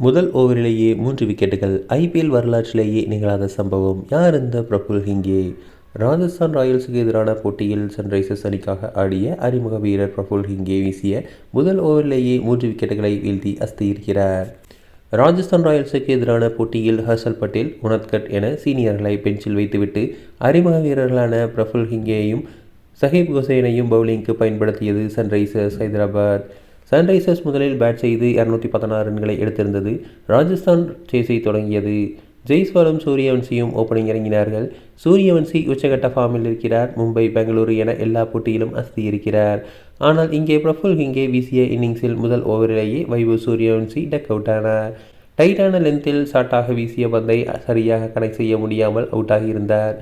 முதல் ஓவரிலேயே 3 விக்கெட்டுகள். ஐபிஎல் வரலாற்றிலேயே நிகழாத சம்பவம். யார் இந்த பிரபுல் ஹிங்கே? ராஜஸ்தான் ராயல்ஸுக்கு எதிரான போட்டியில் சன்ரைசர்ஸ் அணிக்காக ஆடிய அறிமுக வீரர் பிரபுல் ஹிங்கே வீசிய முதல் ஓவரிலேயே 3 விக்கெட்டுகளை வீழ்த்தி அஸ்தியிருக்கிறார். ராஜஸ்தான் ராயல்ஸுக்கு எதிரான போட்டியில் ஹர்ஷல் பட்டேல், உனத்கட் என சீனியர்களை பெஞ்சில் வைத்துவிட்டு அறிமுக வீரர்களான பிரபுல் ஹிங்கேயையும் சஹீப் ஹுசைனையும் பவுலிங்க்கு பயன்படுத்தியது சன்ரைசர்ஸ் ஹைதராபாத். சன்ரைசர்ஸ் முதலில் பேட் செய்து 216 ரன்களை எடுத்திருந்தது. ராஜஸ்தான் சேஸை தொடங்கியது. ஜெய்ஸ்வாலும் சூரியவன்சியும் ஓப்பனிங் இறங்கினார்கள். சூரியவன்சி உச்சகட்ட ஃபார்மில் இருக்கிறார். மும்பை, பெங்களூரு என எல்லா போட்டியிலும் இருக்கிறார். ஆனால் இங்கே பிரபுல் ஹிங்கே வீசிய இன்னிங்ஸில் முதல் ஓவரிலேயே வைபவ் சூரியவன்சி டக் அவுட் ஆனார். டைட்டான லென்த்தில் ஷார்ட்டாக வீசிய பந்தை சரியாக கனெக்ட் செய்ய முடியாமல் அவுட் ஆகியிருந்தார்.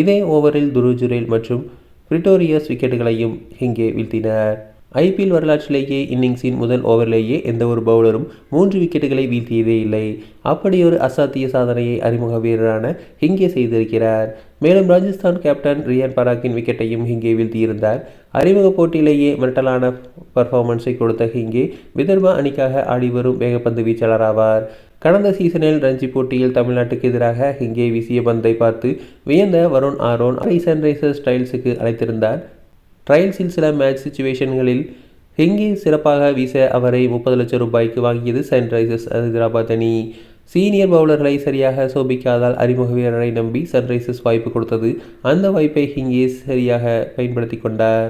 இதே ஓவரில் துருவ் ஜுரேல் மற்றும் பிரிட்டோரியஸ் விக்கெட்டுகளையும் ஹிங்கே வீழ்த்தினார். ஐபிஎல் வரலாற்றிலேயே இன்னிங்ஸின் முதல் ஓவரிலேயே எந்த ஒரு பவுலரும் 3 விக்கெட்டுகளை வீழ்த்தியதே இல்லை. அப்படியொரு அசாத்திய சாதனையை அறிமுக வீரரான ஹிங்கே செய்திருக்கிறார். மேலும் ராஜஸ்தான் கேப்டன் ரியான் பராக்கின் விக்கெட்டையும் ஹிங்கே வீழ்த்தியிருந்தார். அறிமுக போட்டியிலேயே மிரட்டலான பர்ஃபார்மன்ஸை கொடுத்த ஹிங்கே விதர்பா அணிக்காக ஆடிவரும் வேகப்பந்து வீச்சாளராவார். கடந்த சீசனில் ரஞ்சி போட்டியில் தமிழ்நாட்டுக்கு எதிராக ஹிங்கே வீசிய பந்தை பார்த்து வியந்த வருண் ஆரோன் சன்ரைசர்ஸ் ட்ரையல்ஸுக்கு அழைத்திருந்தார். ட்ரையல்ஸில் சில மேட்ச் சிச்சுவேஷன்களில் ஹிங்கே சிறப்பாக வீச அவரை 30 லட்சம் ரூபாய்க்கு வாங்கியது சன்ரைசர்ஸ் ஹைதராபாத் அணி. சீனியர் பவுலர்களை சரியாக சோபிக்காதால் அறிமுக வீரரை நம்பி சன்ரைசர்ஸ் வாய்ப்பு கொடுத்தது. அந்த வாய்ப்பை ஹிங்கே சரியாக பயன்படுத்தி கொண்டார்.